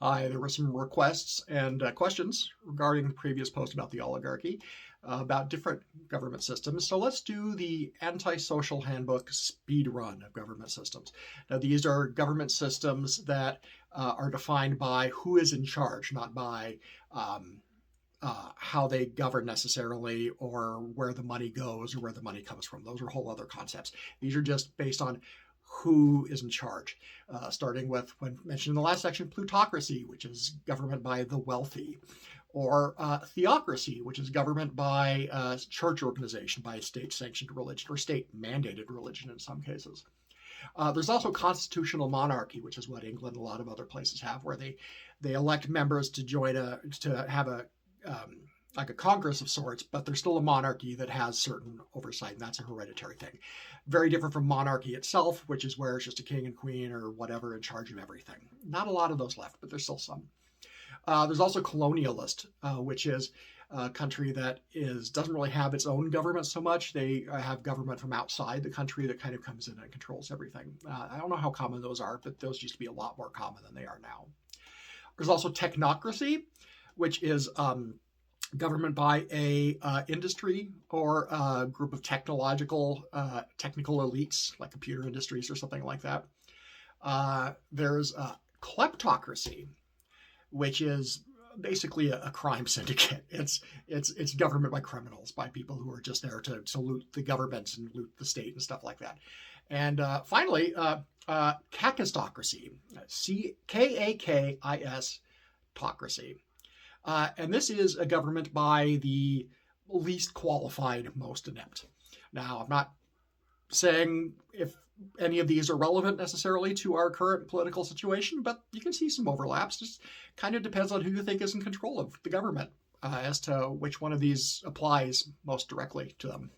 Hi, there were some requests and questions regarding the previous post about the oligarchy, about different government systems. So let's do the Antisocial Handbook speed run of government systems. Now, these are government systems that are defined by who is in charge, not by how they govern necessarily, or where the money goes, or where the money comes from. Those are whole other concepts. These are just based on who is in charge, starting with, when mentioned in the last section, plutocracy, which is government by the wealthy, or theocracy, which is government by church organization, by state-sanctioned religion, or state-mandated religion in some cases. There's also constitutional monarchy, which is what England and a lot of other places have, where they elect members to join to have like a congress of sorts, but there's still a monarchy that has certain oversight, and that's a hereditary thing. Very different from monarchy itself, which is where it's just a king and queen or whatever in charge of everything. Not a lot of those left, but there's still some. There's also colonialist, which is a country that doesn't really have its own government so much. They have government from outside the country that kind of comes in and controls everything. I don't know how common those are, but those used to be a lot more common than they are now. There's also technocracy, which is government by a industry or a group of technical elites, like computer industries or something like that. There's kleptocracy, which is basically a crime syndicate. It's government by criminals, by people who are just there to loot the government and loot the state and stuff like that. And finally, kakistocracy, Kakis-tocracy. And this is a government by the least qualified, most inept. Now, I'm not saying if any of these are relevant necessarily to our current political situation, but you can see some overlaps. Just kind of depends on who you think is in control of the government as to which one of these applies most directly to them.